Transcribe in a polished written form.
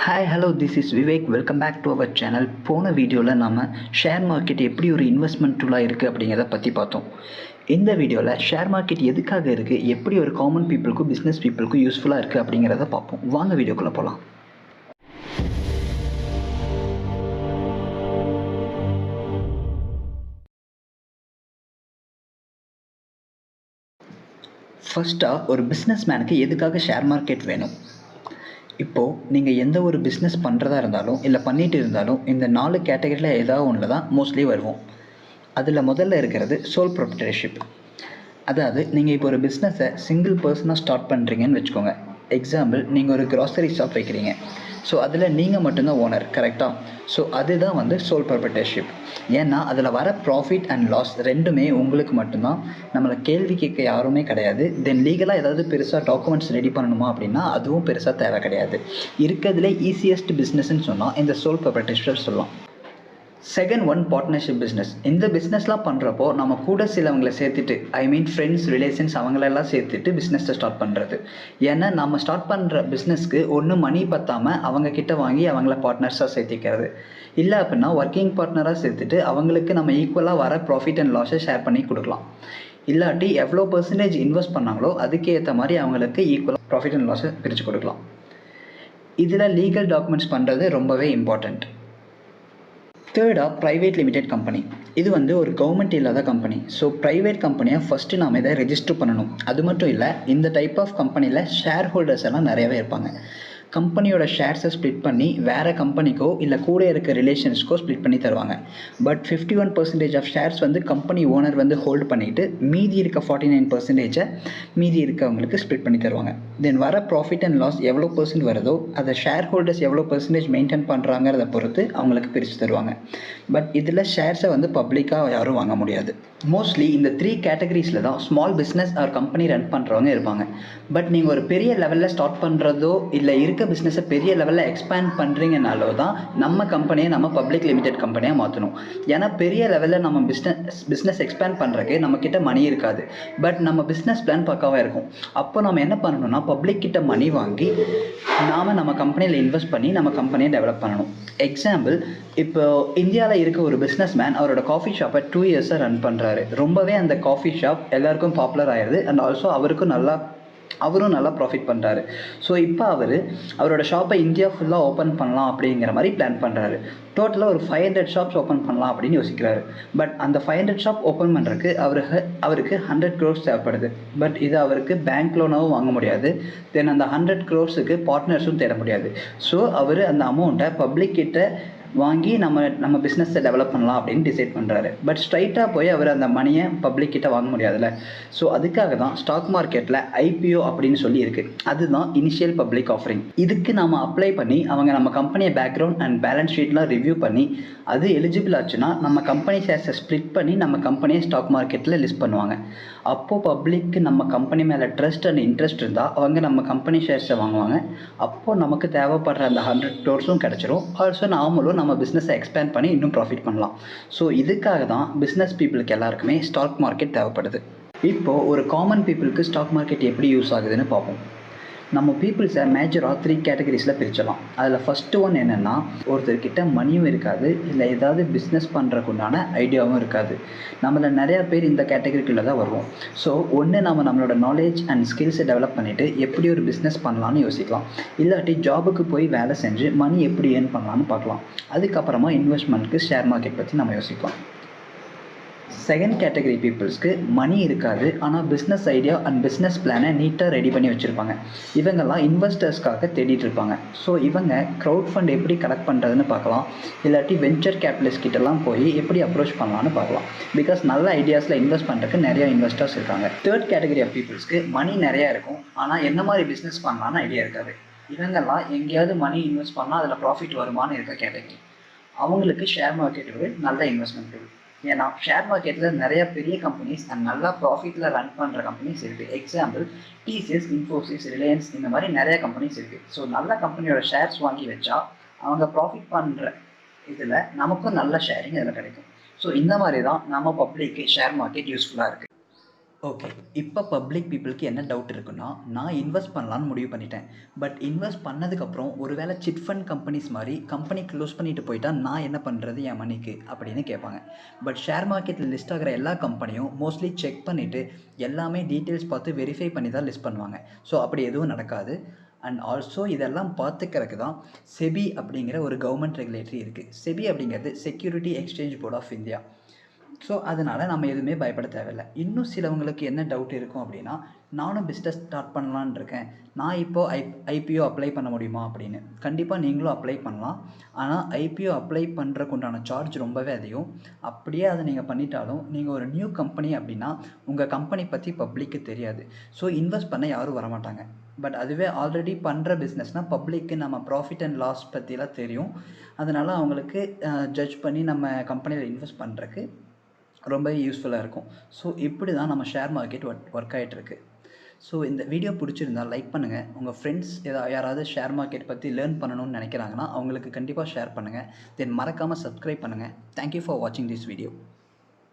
Hi, hello, this is Vivek. Welcome back to our channel. போன வீடியோவில் நம்ம share market எப்படி ஒரு இன்வெஸ்ட்மெண்ட் டூலாக இருக்குது அப்படிங்கிறத பற்றி பார்த்தோம். இந்த வீடியோவில் ஷேர் மார்க்கெட் எதுக்காக இருக்குது, எப்படி ஒரு காமன் பீப்புளுக்கும் பிஸ்னஸ் பீப்புளுக்கும் யூஸ்ஃபுல்லாக இருக்குது அப்படிங்கிறத பார்ப்போம். வாங்க வீடியோக்குள்ளே போகலாம். ஃபர்ஸ்ட்டாக ஒரு பிஸ்னஸ் மேனுக்கு எதுக்காக ஷேர் மார்க்கெட் வேணும்? இப்போது நீங்கள் எந்த ஒரு பிஸ்னஸ் பண்ணுறதா இருந்தாலும் இல்லை பண்ணிகிட்டு இருந்தாலும் இந்த 4 கேட்டகரியில் ஏதாவது ஒன்று தான் மோஸ்ட்லி வருவோம். அதில் முதல்ல இருக்கிறது சோல் ப்ரொப்ரைட்டர்ஷிப். அதாவது நீங்கள் இப்போ ஒரு பிஸ்னஸை சிங்கிள் பர்சனாக ஸ்டார்ட் பண்ணுறீங்கன்னு வச்சுக்கோங்க. எக்ஸாம்பிள், நீங்கள் ஒரு க்ராசரி ஷாப் வைக்கிறீங்க. ஸோ அதில் நீங்கள் மட்டும்தான் ஓனர், கரெக்டாக? ஸோ அதுதான் வந்து சோல் ப்ரொப்ரைட்டர்ஷிப். ஏன்னா அதில் வர ப்ராஃபிட் அண்ட் லாஸ் ரெண்டுமே உங்களுக்கு மட்டும்தான். நம்மளை கேள்வி கேட்க யாருமே கிடையாது. தென் லீகலாக ஏதாவது பெருசாக டாக்குமெண்ட்ஸ் ரெடி பண்ணணுமா அப்படின்னா அதுவும் பெருசாக தேவை கிடையாது. இருக்கிறதுலே ஈஸியஸ்ட் பிஸ்னஸ்ன்னு சொன்னால் இந்த சோல் ப்ரொப்ரைட்டர்ஷிப் சொல்லலாம். Second one, partnership business. இந்த பிஸ்னஸ்லாம் பண்ணுறப்போ நம்ம கூட சிலவங்களை சேர்த்துட்டு, ஃப்ரெண்ட்ஸ், ரிலேஷன்ஸ் அவங்களெல்லாம் சேர்த்துட்டு பிஸ்னஸை ஸ்டார்ட் பண்ணுறது. ஏன்னா நம்ம ஸ்டார்ட் பண்ணுற பிஸ்னஸ்க்கு ஒன்று மணி பற்றாமல் அவங்கக்கிட்ட வாங்கி அவங்கள பார்ட்னர்ஸாக சேர்த்திக்கிறது. இல்லை அப்படின்னா ஒர்க்கிங் பார்ட்னராக சேர்த்துட்டு அவங்களுக்கு நம்ம ஈக்குவலாக வர ப்ராஃபிட் அண்ட் லாஸை ஷேர் பண்ணி கொடுக்கலாம். இல்லாட்டி எவ்வளோ பர்சன்டேஜ் இன்வெஸ்ட் பண்ணாங்களோ அதுக்கேற்ற மாதிரி அவங்களுக்கு ஈக்குவலாக ப்ராஃபிட் அண்ட் லாஸை பிரித்து கொடுக்கலாம். இதில் லீகல் டாக்குமெண்ட்ஸ் பண்ணுறது ரொம்பவே இம்பார்ட்டண்ட். தேர்டாக, ப்ரைவேட் லிமிடெட் கம்பெனி. இது வந்து ஒரு கவர்மெண்ட் இல்லாத கம்பெனி. ஸோ ப்ரைவேட் கம்பெனியை ஃபஸ்ட்டு நாம் இதை ரெஜிஸ்டர் பண்ணணும். அது மட்டும் இல்லை, இந்த டைப் ஆஃப் கம்பெனியில் ஷேர் ஹோல்டர்ஸ் எல்லாம் நிறையவே இருப்பாங்க. கம்பெனியோட ஷேர்ஸை ஸ்ப்ளிட் பண்ணி வேறு கம்பெனிக்கோ இல்லை கூட இருக்க ரிலேஷன்ஸ்க்கோ ஸ்ப்ளிட் பண்ணி தருவாங்க. பட் 51% ஆஃப் ஷேர்ஸ் வந்து கம்பெனி ஓனர் வந்து ஹோல்டு பண்ணிவிட்டு மீதி இருக்க 49% மீதி இருக்கவங்களுக்கு ஸ்ப்ளிட் பண்ணி தருவாங்க. தென் வர ப்ராஃபிட் அண்ட் லாஸ் எவ்வளோ பர்சன்ட் வருதோ அதை ஷேர் ஹோல்டர்ஸ் எவ்வளோ பர்சன்டேஜ் மெயின்டைன் பண்ணுறாங்கிறத பொறுத்து அவங்களுக்கு பிரித்து தருவாங்க. பட் இதில் ஷேர்ஸை வந்து பப்ளிக்காக யாரும் வாங்க முடியாது. மோஸ்ட்லி இந்த 3 கேட்டகரிஸில் தான் small business or company run பண்ணுறவங்க இருப்பாங்க. பட் நீங்கள் ஒரு பெரிய லெவலில் ஸ்டார்ட் பண்ணுறதோ இல்லை இருக்க பிஸ்னஸை பெரிய லெவலில் எக்ஸ்பேண்ட் பண்ணுறீங்கனாலோ தான் நம்ம கம்பெனியை நம்ம பப்ளிக் லிமிடெட் கம்பெனியாக மாற்றணும். ஏன்னா பெரிய லெவலில் நம்ம பிஸ்னஸ் எக்ஸ்பேண்ட் பண்ணுறதுக்கு நம்மக்கிட்ட மணி இருக்காது. பட் நம்ம பிஸ்னஸ் பிளான் பக்காவாக இருக்கும். அப்போ நம்ம என்ன பண்ணணும்னா பப்ளிக் கிட்ட மணி வாங்கி நம்ம கம்பெனியில் இன்வெஸ்ட் பண்ணி நம்ம கம்பெனியை டெவலப் பண்ணணும். எக்ஸாம்பிள், இப்போ இந்தியாவில் இருக்க ஒரு பிஸ்னஸ் மேன் அவரோட காஃபி ஷாப்பை 2 இயர்ஸாக ரன் பண்ணுறாரு. ரொம்பவே அந்த காஃபி ஷாப் எல்லாருக்கும் பாப்புலர் ஆயிடுது. அண்ட் ஆல்சோ அவரும் நல்லா ப்ராஃபிட் பண்ணுறாரு. ஸோ இப்போ அவரோட ஷாப்பை இந்தியா ஃபுல்லாக ஓப்பன் பண்ணலாம் அப்படிங்கிற மாதிரி பிளான் பண்ணுறாரு. டோட்டலாக ஒரு 500 ஷாப்ஸ் ஓப்பன் பண்ணலாம் அப்படின்னு யோசிக்கிறாரு. பட் அந்த 500 ஷாப் ஓப்பன் பண்ணுறதுக்கு அவருக்கு 100 crores தேவைப்படுது. பட் இது அவருக்கு பேங்க் லோனாகவும் வாங்க முடியாது. தென் அந்த 100 crores பார்ட்னர்ஸும் தேட முடியாது. ஸோ அவர் அந்த அமௌண்ட்டை பப்ளிக் கிட்ட வாங்கி நம்ம பிஸ்னஸை டெவலப் பண்ணலாம் அப்படின்னு டிசைட் பண்ணுறாரு. பட் ஸ்ட்ரைட்டாக போய் அவர் அந்த மணியை பப்ளிக் கிட்ட வாங்க முடியாதுல்ல. ஸோ அதுக்காக தான் ஸ்டாக் மார்க்கெட்டில் IPO அப்படின்னு சொல்லி இருக்குது. அதுதான் இனிஷியல் பப்ளிக் ஆஃபரிங். இதுக்கு நாம் அப்ளை பண்ணி அவங்க நம்ம கம்பெனியை பேக்ரவுண்ட் அண்ட் பேலன்ஸ் ஷீட்லாம் ரிவ்யூ பண்ணி அது எலிஜிபிள் ஆச்சுன்னா நம்ம கம்பெனி ஷேர்ஸை ஸ்ப்ளிட் பண்ணி நம்ம கம்பெனியை ஸ்டாக் மார்க்கெட்டில் லிஸ்ட் பண்ணுவாங்க. அப்போது பப்ளிக்கு நம்ம கம்பெனி மேலே ட்ரஸ்ட் அண்ட் இன்ட்ரெஸ்ட் இருந்தால் அவங்க நம்ம கம்பெனி ஷேர்ஸை வாங்குவாங்க. அப்போது நமக்கு தேவைப்படுற அந்த 100 crores கிடச்சிரும். ஆல்சோ நாமளும் நம்ம பிஸ்னஸை எக்ஸ்பேண்ட் பண்ணி இன்னும் ப்ராஃபிட் பண்ணலாம். ஸோ இதுக்காக தான் பிஸ்னஸ் பீப்புளுக்கு எல்லாருக்குமே ஸ்டாக் மார்க்கெட் தேவைப்படுது. இப்போது ஒரு காமன் பீப்புளுக்கு ஸ்டாக் மார்க்கெட் எப்படி யூஸ் ஆகுதுன்னு பார்ப்போம். நம்ம பீப்புள்ஸை மேஜராக 3 கேட்டகரிஸில் பிரிச்சலாம். அதில் ஃபஸ்ட்டு ஒன் என்னென்னா, ஒருத்தர்கிட்ட மணியும் இருக்காது, இல்லை ஏதாவது பிஸ்னஸ் பண்ணுறதுக்கு உண்டான ஐடியாவும் இருக்காது. நம்மள நிறையா பேர் இந்த கேட்டகரிக்குள்ளே தான் வருவோம். ஸோ ஒன்று நம்மளோட நாலேஜ் அண்ட் ஸ்கில்ஸை டெவலப் பண்ணிவிட்டு எப்படி ஒரு பிஸ்னஸ் பண்ணலான்னு யோசிக்கலாம். இல்லாட்டி ஜாபுக்கு போய் வேலை செஞ்சு மணி எப்படி ஏர்ன் பண்ணலான்னு பார்க்கலாம். அதுக்கப்புறமா இன்வெஸ்ட்மெண்ட்க்கு ஷேர் மார்க்கெட் பற்றி நம்ம யோசிக்கலாம். செகண்ட் கேட்டகரி பீப்புள்ஸ்க்கு மணி இருக்காது, ஆனால் பிஸ்னஸ் ஐடியா அண்ட் பிஸ்னஸ் பிளானை நீட்டாக ரெடி பண்ணி வச்சுருப்பாங்க. இவங்கெல்லாம் இன்வெஸ்டர்ஸ்க்காக தேடிட்டு இருப்பாங்க. ஸோ இவங்க க்ரௌட் ஃபண்ட் எப்படி கலெக்ட் பண்ணுறதுன்னு பார்க்கலாம். இல்லாட்டி வெஞ்சர் கேபிட்டலிஸ்ட் கிட்டலாம் போய் எப்படி அப்ரோச் பண்ணலான்னு பார்க்கலாம். பிகாஸ் நல்ல ஐடியாஸில் இன்வெஸ்ட் பண்ணுறதுக்கு நிறையா இன்வெஸ்டர்ஸ் இருக்காங்க. தேர்ட் கேட்டகரி ஆஃப் பீப்புள்ஸ்க்கு மணி நிறையா இருக்கும், ஆனால் என்ன மாதிரி பிஸ்னஸ் பண்ணலான்னு ஐடியா இருக்காது. இவங்கெல்லாம் எங்கேயாவது மணி இன்வெஸ்ட் பண்ணால் அதில் ப்ராஃபிட் வருமானு இருக்க கேட்டகரி. அவங்களுக்கு ஷேர் மார்க்கெட் ஒரு நல்ல இன்வெஸ்ட்மெண்ட் இருக்குது. ஏன்னா ஷேர் மார்க்கெட்டில் நிறைய பெரிய கம்பெனிஸ் அண்ட் நல்லா ப்ராஃபிட்டில் ரன் பண்ணுற கம்பெனிஸ் இருக்குது. எக்ஸாம்பிள், TCS, இன்ஃபோசிஸ், ரிலையன்ஸ், இந்த மாதிரி நிறைய கம்பெனிஸ் இருக்குது. ஸோ நல்ல கம்பெனியோட ஷேர்ஸ் வாங்கி வச்சா அவங்க ப்ராஃபிட் பண்ணுற இதில் நமக்கும் நல்ல ஷேரிங் இதில் கிடைக்கும். ஸோ இந்த மாதிரி தான் நம்ம பப்ளிக்கு ஷேர் மார்க்கெட் யூஸ்ஃபுல்லாக இருக்குது. ஓகே. இப்போ பப்ளிக் பீப்புளுக்கு என்ன டவுட் இருக்குன்னா, நான் இன்வெஸ்ட் பண்ணலான்னு முடிவு பண்ணிட்டேன். பட் இன்வெஸ்ட் பண்ணதுக்கப்புறம் ஒரு வேளை சிட் ஃபண்ட் கம்பெனிஸ் மாரி கம்பெனி க்ளோஸ் பண்ணிட்டு போயிட்டா நான் என்ன பண்ணுறது என் மணிக்கு? அப்படின்னு கேட்பாங்க. பட் ஷேர் மார்க்கெட்டில் லிஸ்ட் ஆகிற எல்லா கம்பெனியும் மோஸ்ட்லி செக் பண்ணிவிட்டு எல்லாமே டீட்டெயில்ஸ் பார்த்து வெரிஃபை பண்ணி தான் லிஸ்ட் பண்ணுவாங்க. ஸோ அப்படி எதுவும் நடக்காது. அண்ட் ஆல்சோ இதெல்லாம் பார்த்துக்கிறதுக்கு தான் செபி அப்படிங்கிற ஒரு கவர்மெண்ட் ரெகுலேட்டரி இருக்குது. செபி அப்படிங்கிறது security exchange board of India. So அதனால் நம்ம எதுவுமே பயப்பட தேவையில்ல. இன்னும் சிலவங்களுக்கு என்ன டவுட் இருக்கும் அப்படின்னா, நானும் பிஸ்னஸ் ஸ்டார்ட் பண்ணலான்னு இருக்கேன். நான் இப்போது ஐபிஓ அப்ளை பண்ண முடியுமா அப்படின்னு. கண்டிப்பாக நீங்களும் அப்ளை பண்ணலாம். ஆனால் ஐபிஓ அப்ளை பண்ணுறக்கு உண்டான சார்ஜ் ரொம்பவே அதிகம். அப்படியே அதை நீங்கள் பண்ணிட்டாலும் நீங்கள் ஒரு நியூ கம்பெனி அப்படின்னா உங்கள் கம்பெனி பற்றி பப்ளிக்கு தெரியாது. ஸோ இன்வெஸ்ட் பண்ண யாரும் வரமாட்டாங்க. பட் அதுவே ஆல்ரெடி பண்ணுற பிஸ்னஸ்னால் பப்ளிக்கு நம்ம ப்ராஃபிட் அண்ட் லாஸ் பற்றிலாம் தெரியும். அதனால் அவங்களுக்கு ஜட்ஜ் பண்ணி நம்ம கம்பெனியில் இன்வெஸ்ட் பண்ணுறக்கு ரொம்ப யூஸ்ஃபுல்லாக இருக்கும். ஸோ இப்படி தான் நம்ம ஷேர் மார்க்கெட் ஒர்க் ஆகிட்டுருக்கு. ஸோ இந்த வீடியோ பிடிச்சிருந்தா லைக் பண்ணுங்கள். உங்கள் ஃப்ரெண்ட்ஸ் யாராவது ஷேர் மார்க்கெட் பற்றி லேர்ன் பண்ணணும்னு நினைக்கிறாங்கன்னா அவங்களுக்கு கண்டிப்பாக ஷேர் பண்ணுங்கள். தென் மறக்காமல் சப்ஸ்கிரைப் பண்ணுங்கள். தேங்க்யூ ஃபார் வாட்சிங் திஸ் வீடியோ.